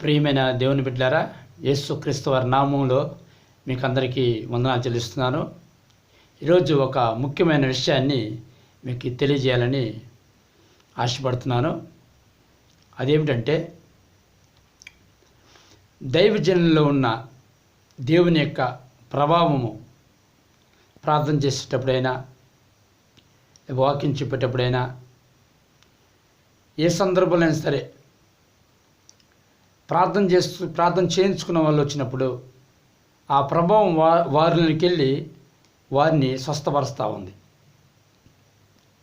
ప్రియమైన దేవుని బిడ్డలారా, యేసుక్రీస్తు వారి నామంలో మీకు అందరికీ వందనాలు చెల్లిస్తున్నాను. ఈరోజు ఒక ముఖ్యమైన విషయాన్ని మీకు తెలియజేయాలని ఆశపడుతున్నాను. అదేమిటంటే, దైవజనుల్లో ఉన్న దేవుని యొక్క ప్రభావము ప్రార్థన చేసేటప్పుడైనా, వాక్యం చెప్పేటప్పుడైనా, ఏ సందర్భంలో అయినా సరే ప్రార్థన చేయించుకున్న వాళ్ళు వచ్చినప్పుడు ఆ ప్రభావం వారిలోకి వెళ్ళి వారిని స్వస్థపరుస్తూ ఉంది.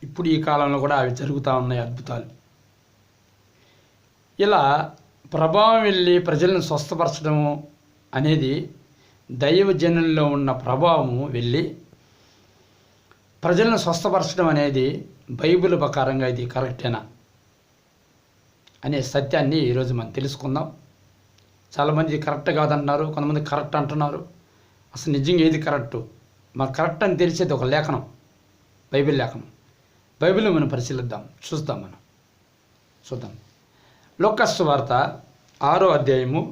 ఇప్పుడు ఈ కాలంలో కూడా అవి జరుగుతూ ఉన్నాయి అద్భుతాలు. ఇలా ప్రభావం వెళ్ళి ప్రజలను స్వస్థపరచడము అనేది, దైవజనుల్లో ఉన్న ప్రభావము వెళ్ళి ప్రజలను స్వస్థపరచడం అనేది బైబిల్ ప్రకారంగా ఇది కరెక్టేనా అనే సత్యాన్ని ఈరోజు మనం తెలుసుకుందాం. చాలామంది కరెక్ట్ కాదంటున్నారు, కొంతమంది కరెక్ట్ అంటున్నారు. అసలు నిజంగా ఏది కరెక్టు? మాకు కరెక్ట్ అని తెలిసేది ఒక లేఖనం, బైబిల్ లేఖనం. బైబిల్ని మనం పరిశీలిద్దాం, చూద్దాం. లూకా సువార్త 6వ అధ్యాయము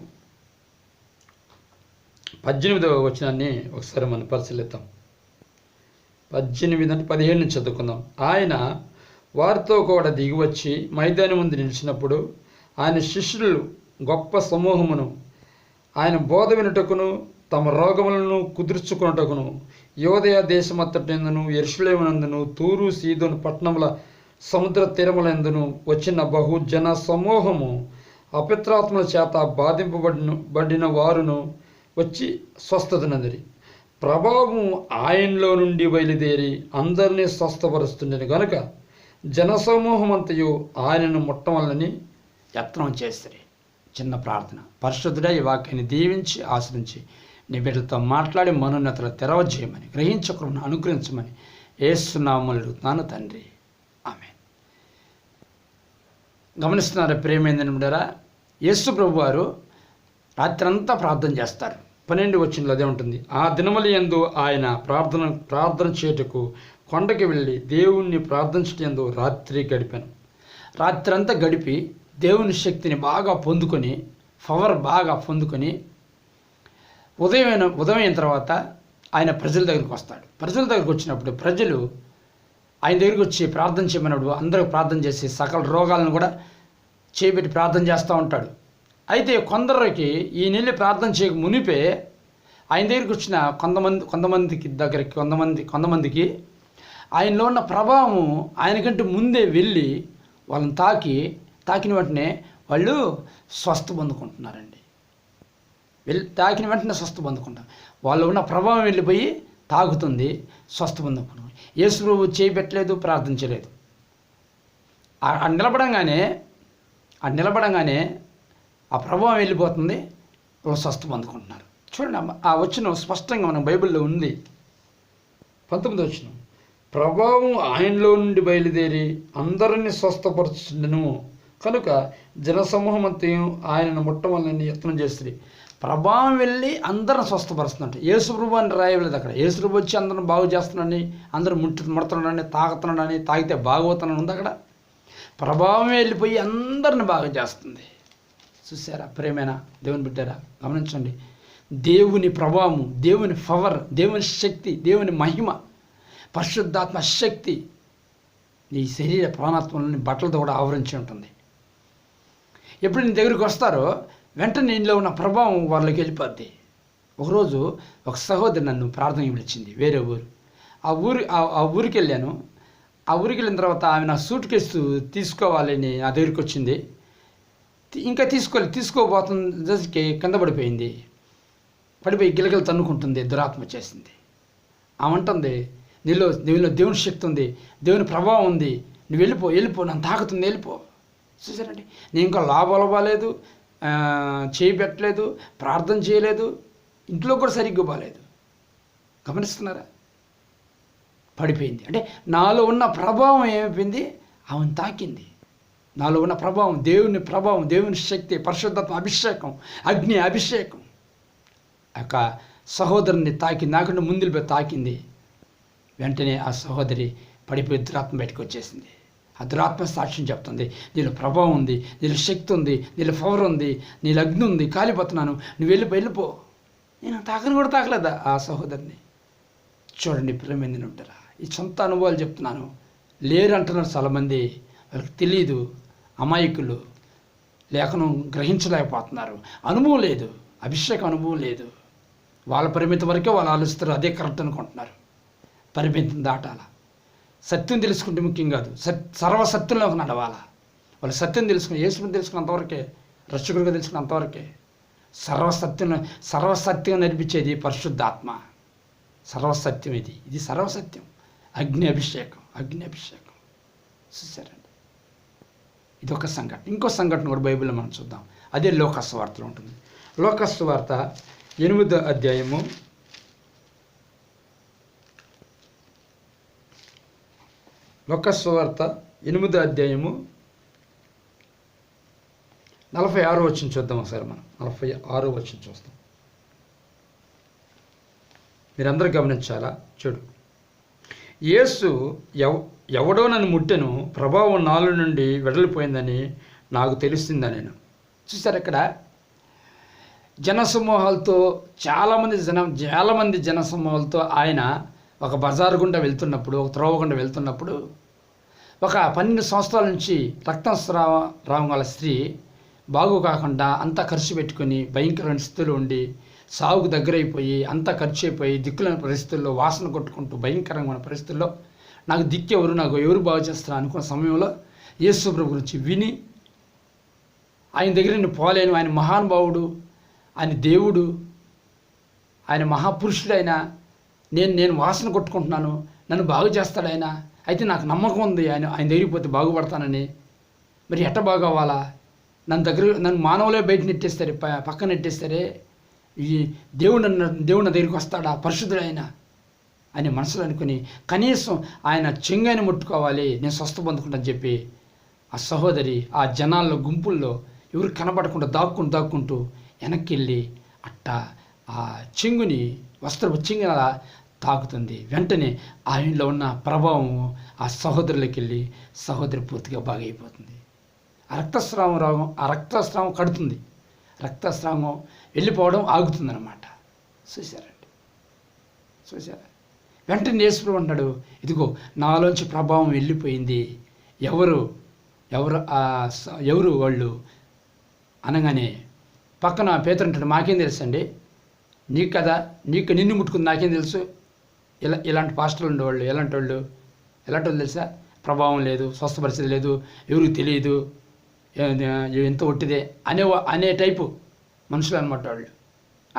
18వ వచనాన్ని ఒకసారి మనం పరిశీలిద్దాం. 18 అంటే 17 నుంచి చదువుకుందాం. ఆయన వారితో కూడా దిగివచ్చి మైదానం ముందు నిలిచినప్పుడు ఆయన శిష్యులు గొప్ప సమూహమును ఆయన బోధ వినుటకును తమ రోగములను కుదుర్చుకున్నటకును యోదయ దేశమంతటినందును యెరూషలేమునందును తూరు సీదోను పట్టణముల సముద్ర తీరములందును వచ్చిన బహుజన సమూహము అపవిత్రాత్మల చేత బాధింపబడిన వారును వచ్చి స్వస్థతనందిరి. ప్రభావం ఆయనలో నుండి బయలుదేరి అందరినీ స్వస్థపరుస్తుండేది గనుక జనసమూహమంతయు ఆయనను ముట్టవలనని యత్నం చేస్తారు. చిన్న ప్రార్థన. పరిశుద్ధుడా, ఈ వాక్యాన్ని దీవించి ఆశ్రయించి నీ బిడ్డలతో మాట్లాడి మనోన్నతలు తెరవజేయమని, గ్రహించకులను అనుగ్రహించమని యేసు నామములో అడుగుతున్నాను తండ్రి, ఆమేన్. గమనిస్తున్నారా ప్రియమైన బిడ్డలారా, యేసు ప్రభు వారు రాత్రంతా ప్రార్థన చేస్తారు. 12వ వచనంలో అదే ఉంటుంది. ఆ దినముల యందు ఆయన ప్రార్థన చేయుటకు కొండకి వెళ్ళి దేవుణ్ణి ప్రార్థించటందు రాత్రి గడిపాను. రాత్రంతా గడిపి దేవుని శక్తిని బాగా పొందుకొని, పవర్ బాగా పొందుకొని, ఉదయం తర్వాత ఆయన ప్రజల దగ్గరికి వస్తాడు. ప్రజల దగ్గరికి వచ్చినప్పుడు ప్రజలు ఆయన దగ్గరికి వచ్చి ప్రార్థన చేయమన్నప్పుడు అందరూ ప్రార్థన చేసి సకల రోగాలను కూడా చేపెట్టి ప్రార్థన చేస్తూ ఉంటాడు. అయితే కొందరికి ఈ నెల్లి ప్రార్థన చేయక మునిపే ఆయన దగ్గరికి వచ్చిన కొంతమందికి ఆయనలో ఉన్న ప్రభావం ఆయనకంటే ముందే వెళ్ళి వాళ్ళని తాకిన వెంటనే వాళ్ళు స్వస్థ పొందుకుంటున్నారండి. తాకిన వెంటనే స్వస్థ పొందుకుంటారు. వాళ్ళు ఉన్న ప్రభావం వెళ్ళిపోయి తాగుతుంది, స్వస్థ పొందుకుంటున్నారు. యేసు ప్రభు చేయబెట్టలేదు, ప్రార్థించలేదు. ఆ నిలబడంగానే ఆ ప్రభావం వెళ్ళిపోతుంది, వాళ్ళు స్వస్థ పొందుకుంటున్నారు. చూడండి, ఆ వచనం స్పష్టంగా మన బైబిల్లో ఉంది. 19వ వచనం. ప్రభావం ఆయనలో నుండి బయలుదేరి అందరినీ స్వస్థపరచును కనుక జనసమూహం అంతా ఆయనను ముట్టవలనని యత్నం చేస్తుంది. ప్రభావం వెళ్ళి అందరిని స్వస్థపరుస్తుందంట. యేసు ప్రభు అని రాయలేదు అక్కడ. యేసు ప్రభు వచ్చి అందరిని బాగు చేస్తున్నాడని, అందరూ ముడుతున్నాడని, తాగుతున్నాడని, తాగితే బాగోతున్నాడని ఉంది అక్కడ. ప్రభావం వెళ్ళిపోయి అందరిని బాగు చేస్తుంది. చూసారా ప్రేమైన దేవుని బిడ్డారా? గమనించండి, దేవుని ప్రభావం, దేవుని పవర్, దేవుని శక్తి, దేవుని మహిమ, పరిశుద్ధాత్మ శక్తి నీ శరీర ప్రాణాత్మలని బట్టలతో కూడా ఆవరించి ఉంటుంది. ఎప్పుడు నీ దగ్గరికి వస్తారో వెంటనే నీలో ఉన్న ప్రభావం వాళ్ళకి వెళ్ళిపోద్ది. ఒకరోజు ఒక సహోదరి నన్ను ప్రార్థనకి పిలిచింది, వేరే ఊరు. ఆ ఊరికి వెళ్ళాను. ఆ ఊరికి వెళ్ళిన తర్వాత ఆమె నా సూట్ కేసు తీసుకోవాలని నా దగ్గరికి వచ్చింది. ఇంకా తీసుకోబోతుంది, కింద పడిపోయి గిలగిల తన్నుకుంటుంది. దురాత్మ చేసింది. ఆమె అంటుంది, నీలో దేవుని శక్తి ఉంది, దేవుని ప్రభావం ఉంది, నువ్వు వెళ్ళిపో, నన్ను తాకుతుంది, వెళ్ళిపో. చూసారండి, నేను ఇంకా లాభాలేదు, చేయబెట్టలేదు, ప్రార్థన చేయలేదు, ఇంట్లో కూడా సరిగ్గా బాలేదు. గమనిస్తున్నారా? పడిపోయింది. అంటే నాలో ఉన్న ప్రభావం ఏమైపోయింది? ఆమెను తాకింది. నాలో ఉన్న ప్రభావం, దేవుని శక్తి, పరిశుద్ధాత్మ అభిషేకం, అగ్ని అభిషేకం యొక్క సహోదరుని నాకంటే ముందుకు తాకింది. వెంటనే ఆ సహోదరి పడిపోయి దురాత్మ బయటకు వచ్చేసింది. ఆ దురాత్మ సాక్ష్యం చెప్తుంది, నీలో ప్రభావం ఉంది, నీలో శక్తి ఉంది, నీలో పవర్ ఉంది, నీలో అగ్ని ఉంది, కాలిపోతున్నాను, నువ్వు వెళ్ళిపో. నేను తాకని కూడా తాకలేదా ఆ సహోదరిని? చూడండి ప్రేమేంది ఉంటారా, ఈ సొంత అనుభవాలు చెప్తున్నాను. లేరు అంటున్నారు చాలామంది, వాళ్ళకి తెలియదు, అమాయకులు, లేఖనం గ్రహించలేకపోతున్నారు. అనుభవం లేదు, అభిషేకం అనుభవం లేదు. వాళ్ళ పరిమితి వరకే వాళ్ళు ఆలోచిస్తారు, అదే కరెక్ట్ అనుకుంటున్నారు. పరిమితిని దాటాల. సత్యం తెలుసుకుంటే ముఖ్యం కాదు, సర్వసత్యంలోకి నడవాలా. వాళ్ళు సత్యం తెలుసుకుని, యేసుని తెలుసుకున్నంతవరకే, రక్షకుడిగా తెలుసుకున్నంతవరకే. సర్వసత్యం నడిపించేది పరిశుద్ధాత్మ. సర్వసత్యం ఇది సర్వసత్యం. అగ్ని అభిషేకం చూసారండి. ఇది ఒక సంఘటన. ఇంకో సంఘటన కూడా బైబిల్లో మనం చూద్దాం. అదే లోకాసు వార్తలో ఉంటుంది. లోకాసు వార్త 8వ అధ్యాయము 46వ వచనం చూద్దాం ఒకసారి. మనం 46వ వచనం చూస్తాం. మీరందరూ గమనించాలా. చూడు, యేసు ఎవడో నన్ను ముట్టెను, ప్రభావం నాలో నుండి వెడలిపోయిందని నాకు తెలిసిందని నేను. చూసారు, ఇక్కడ జనసమూహాలతో చాలామంది జనసమూహాలతో ఆయన ఒక బజారు గుండా వెళ్తున్నప్పుడు, ఒక త్రోవ గుండా వెళ్తున్నప్పుడు, ఒక 12 సంవత్సరాల నుంచి రక్తస్రావం గల స్త్రీ బాగు కాకుండా అంతా ఖర్చు పెట్టుకొని భయంకరమైన స్థితిలో ఉండి సాగుకు దగ్గరైపోయి అంతా ఖర్చు అయిపోయి దిక్కులేని పరిస్థితుల్లో వాసన కొట్టుకుంటూ భయంకరమైన పరిస్థితుల్లో నాకు దిక్కెవరు, నాకు ఎవరు బాగు చేస్తారా అనుకున్న సమయంలో యేసు ప్రభు గురించి విని ఆయన దగ్గర నేను పోలేను, ఆయన మహానుభావుడు, ఆయన దేవుడు, ఆయన మహాపురుషుడు, నేను వాసన కొట్టుకుంటున్నాను, నన్ను బాగు చేస్తాడు ఆయన, అయితే నాకు నమ్మకం ఉంది ఆయన దగ్గరికి పోతే బాగుపడతానని. మరి ఎట్ట బాగవ్వాలా? నన్ను మానవులే బయట నెట్టేస్తారే, పక్కన నెట్టేస్తారే, ఈ దేవుడు నా దగ్గరికి వస్తాడా, పరిశుద్ధుడు ఆయన మనసులో అనుకుని కనీసం ఆయన చెంగాని ముట్టుకోవాలి, నేను స్వస్థ పొందుకుంటాను చెప్పి ఆ సహోదరి ఆ జనాల్లో గుంపుల్లో ఎవరు కనబడకుండా దాక్కుంటూ వెనక్కి వెళ్ళి అట్టా ఆ చెంగుని వస్త్రపు చెంగుని అలా తాకుతుంది. వెంటనే ఆయనలో ఉన్న ప్రభావం ఆ సహోదరులకి వెళ్ళి సహోదరి పూర్తిగా బాగైపోతుంది. ఆ రక్తస్రావం కడుతుంది, రక్తస్రావం వెళ్ళిపోవడం ఆగుతుందన్నమాట. చూసారా? వెంటనే యేసు అంటాడు, ఇదిగో నాలోంచి ప్రభావం వెళ్ళిపోయింది. ఎవరు వాళ్ళు అనగానే పక్కన పేతురు అంటాడు, మాకేం తెలుసండి, నీకు కదా, నిన్ను ముట్టుకుంది నాకేం తెలుసు. ఇలాంటి పాస్టర్లు ఉండేవాళ్ళు ఎలాంటి వాళ్ళు తెలుసా? ప్రభావం లేదు, స్వస్థపరిస్థితి లేదు, ఎవరికి తెలియదు, ఎంత ఒట్టిదే అనే టైపు మనుషులు అనమాట వాళ్ళు.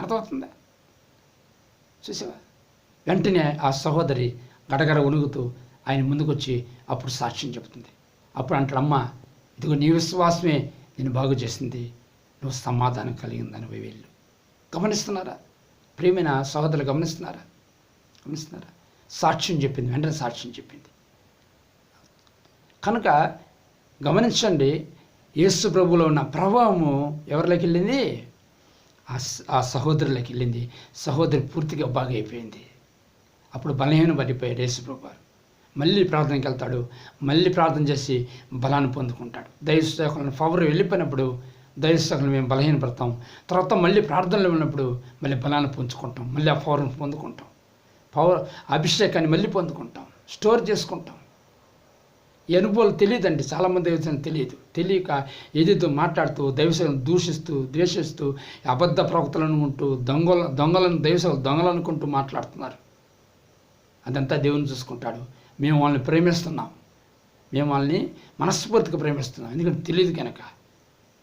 అర్థమవుతుందా? చూసావా? వెంటనే ఆ సహోదరి గడగడ ఉణుగుతూ ఆయన ముందుకొచ్చి అప్పుడు సాక్ష్యం చెబుతుంది. అప్పుడు అంటాడు, అమ్మ ఇదిగో నీ విశ్వాసమే నేను బాగు చేసింది, నువ్వు సమాధానం కలిగిందని వీళ్ళు. గమనిస్తున్నారా ప్రియమైన సహోదరులు? గమనిస్తున్నారా? సాక్ష్యం చెప్పింది, వెంటనే సాక్ష్యం చెప్పింది. కనుక గమనించండి, యేసు ప్రభులో ఉన్న ప్రభావము ఎవరిలోకి వెళ్ళింది? ఆ సహోదరులకి వెళ్ళింది. సహోదరి పూర్తిగా బాగా అయిపోయింది. అప్పుడు బలహీన పడిపోయాడు యేసు ప్రభు. మళ్ళీ ప్రార్థనకి వెళ్తాడు, మళ్ళీ ప్రార్థన చేసి బలాన్ని పొందుకుంటాడు. దైవసేవకులను పవర్ వెళ్ళిపోయినప్పుడు దైవసేవకులు మేము బలహీనపడతాం, తర్వాత మళ్ళీ ప్రార్థనలు ఉన్నప్పుడు మళ్ళీ బలాన్ని పొందుకుంటాం, మళ్ళీ ఆ పవర్ని పొందుకుంటాం, అభిషేకాన్ని మళ్ళీ పొందుకుంటాం, స్టోర్ చేసుకుంటాం. ఈ అనుభవాలు తెలియదండి, చాలామంది దైవసేవకులకు తెలియక ఏదేదో మాట్లాడుతూ దైవసేవకులను దూషిస్తూ ద్వేషిస్తూ అబద్ధ ప్రవక్తలను ఉంటూ దొంగలను దైవసేవకులు దొంగలు అనుకుంటూ మాట్లాడుతున్నారు. అదంతా దేవుని చూసుకుంటాడు. మేము వాళ్ళని ప్రేమిస్తున్నాం, మేము వాళ్ళని మనస్ఫూర్తిగా ప్రేమిస్తున్నాం, ఎందుకంటే తెలియదు కనుక.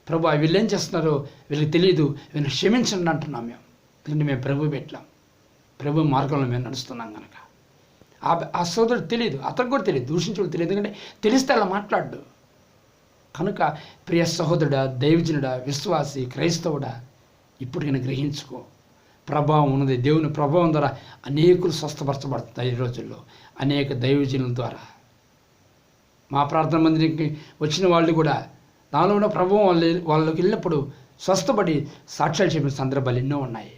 ప్రభు వీళ్ళు ఏం చేస్తున్నారో వీళ్ళకి తెలియదు, వీళ్ళని క్షమించండి అంటున్నాం మేము, ఎందుకంటే మేము ప్రభు పెట్టాం, ప్రభు మార్గంలో మేము నడుస్తున్నాం కనుక. ఆ సోదరుడు తెలియదు, అతనికి కూడా తెలియదు, దూషించడం తెలియదు, ఎందుకంటే తెలిస్తే అలా మాట్లాడు. కనుక ప్రియ సహోదరుడా, దైవజనుడా, విశ్వాసి, క్రైస్తవుడా, ఇప్పటికైనా గ్రహించుకో, ప్రభావం ఉన్నది. దేవుని ప్రభావం ద్వారా అనేకులు స్వస్థపరచబడుతుంది ఈ రోజుల్లో, అనేక దైవజనుల ద్వారా. మా ప్రార్థన మందిరికి వచ్చిన వాళ్ళు కూడా నాలో ఉన్న ప్రభావం వాళ్ళకి వెళ్ళినప్పుడు స్వస్థపడి సాక్ష్యాలు చెప్పిన సందర్భాలు ఎన్నో ఉన్నాయి.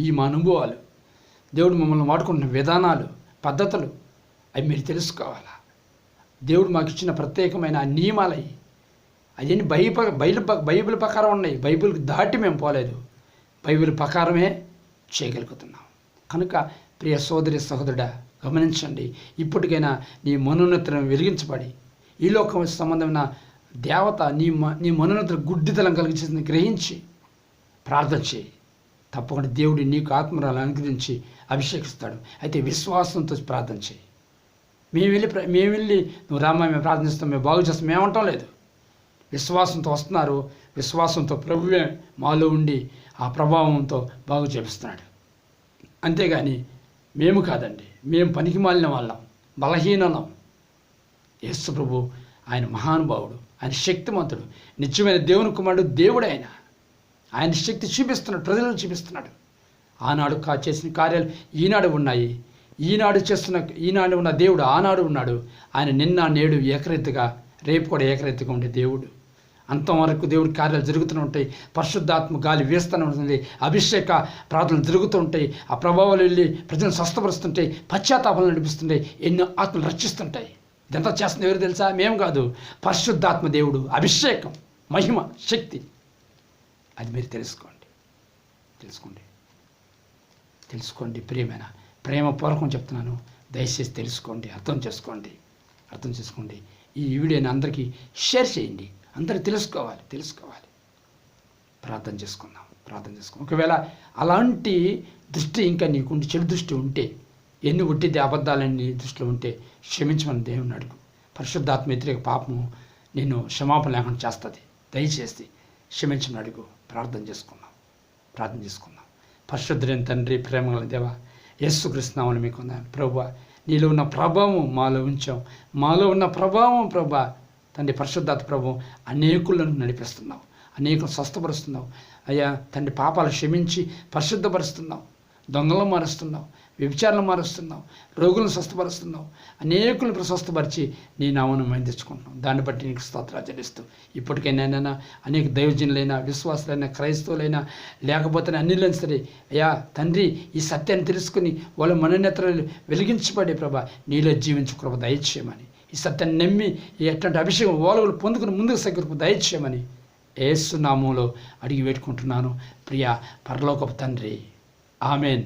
ఈ మా అనుభవాలు, దేవుడు మమ్మల్ని వాడుకుంటున్న విధానాలు, పద్ధతులు, అవి మీరు తెలుసుకోవాలా. దేవుడు మాకు ఇచ్చిన ప్రత్యేకమైన ఆ నియమాలవి అవన్నీ బైబిల్ ప్రకారం ఉన్నాయి. బైబిల్కి దాటి మేము పోలేదు, బైబిల్ ప్రకారమే చేయగలుగుతున్నాం. కనుక ప్రియ సోదరి సహోదరుడా, గమనించండి. ఇప్పటికైనా నీ మనోన్నతను వెలిగించబడి ఈ లోకం సంబంధమైన దేవత నీ మనోన్నత గుడ్డితనం కలిగించింది గ్రహించి ప్రార్థన చేయి. తప్పకుండా దేవుడు నీకు ఆత్మరాలు అనుగ్రహించి అభిషేకిస్తాడు. అయితే విశ్వాసంతో ప్రార్థన చేయి. మేము వెళ్ళి నువ్వు రామా మేము ప్రార్థిస్తాం, మేము బాగు చేస్తాం, మేము అంటాం లేదు. విశ్వాసంతో వస్తున్నారు. విశ్వాసంతో ప్రభువే మాలో ఉండి ఆ ప్రభావంతో బాగు చేపిస్తున్నాడు. అంతేగాని మేము కాదండి, మేము పనికి మాలిన వాళ్ళం, బలహీనం. యేసు ప్రభు ఆయన మహానుభావుడు, ఆయన శక్తిమంతుడు, నిత్యమైన దేవుని కుమారుడు, దేవుడు ఆయన శక్తి చూపిస్తున్నాడు, ప్రజలను చూపిస్తున్నాడు. ఆనాడు చేసిన కార్యాలు ఈనాడు ఉన్నాయి. ఈనాడు ఉన్న దేవుడు ఆనాడు ఉన్నాడు. ఆయన నిన్న నేడు ఏకరీతిగా, రేపు కూడా ఏకరీతిగా ఉండే దేవుడు. అంతవరకు దేవుడి కార్యాలు జరుగుతూ ఉంటాయి. పరిశుద్ధాత్మ గాలి వేస్తూనే ఉంటుంది. అభిషేక ప్రార్థనలు జరుగుతూ ఉంటాయి. ఆ ప్రభావాలు వెళ్ళి ప్రజలను స్వస్థపరుస్తుంటాయి, పశ్చాత్తాపాలు నడిపిస్తుంటాయి, ఎన్నో ఆత్మలు రక్షిస్తుంటాయి. ఇదంతా చేస్తుంది ఎవరు తెలుసా? మేము కాదు, పరిశుద్ధాత్మ దేవుడు. అభిషేకం, మహిమ, శక్తి, అది మీరు తెలుసుకోండి. ప్రేమపూర్వకం చెప్తున్నాను, దయచేసి తెలుసుకోండి, అర్థం చేసుకోండి. ఈ వీడియోని అందరికీ షేర్ చేయండి. అందరూ తెలుసుకోవాలి. ప్రార్థన చేసుకుందాం. ఒకవేళ అలాంటి దృష్టి ఇంకా నీకుండి, చెడు దృష్టి ఉంటే, ఎన్ని ఉట్టిది అబద్ధాలన్నీ దృష్టిలో ఉంటే క్షమించమని దేవుని అడుగు. పరిశుద్ధాత్మ వ్యతిరేక పాపము నేను క్షమాపణ లేకుండా చేస్తుంది. దయచేసి క్షమించమని అడుగు. ప్రార్థన చేసుకుందాం. పరిశుద్ధుడైన తండ్రి, ప్రేమగల దేవా, యేసుక్రీస్తు నామమున మీకు వందనాలు. ప్రభువా, నీలో ఉన్న ప్రభావం మాలో ఉంచాం. మాలో ఉన్న ప్రభావం ప్రభువా తండ్రి, పరిశుద్ధాత్మ ప్రభువు అనేకులను నడిపిస్తున్నావు, అనేకులను స్వస్థపరుస్తున్నావు అయ్యా తండ్రి. పాపాలు క్షమించి పరిశుద్ధపరుస్తున్నావు, దొంగలను మారుస్తున్నావు, వ్యభిచారాలను మారుస్తున్నావు, రోగులను స్వస్థపరుస్తున్నావు, అనేకులను స్వస్థపరిచి నీ నామమును మేము తెచ్చుకుంటున్నాం. దాన్ని బట్టి నీకు స్తోత్రాలు చెల్లిస్తూ ఇప్పటికైనా అనేక దైవజనులైనా, విశ్వాసులైనా, క్రైస్తవులైనా, లేకపోతే అన్నిలైనా సరే అయ్యా తండ్రి, ఈ సత్యాన్ని తెలుసుకుని వాళ్ళ మనోనేత్రాలు వెలిగించబడే ప్రభా నీలో జీవించు కృప దయచేయమని, ఈ సత్యాన్ని నమ్మి ఎట్లాంటి అభిషేకం ఓలగులు పొందుకుని ముందుకు సగృప దయచేయమని యేసు నామములో అడిగి పెట్టుకుంటున్నాను ప్రియ పరలోకపు తండ్రి. ఆమెన్.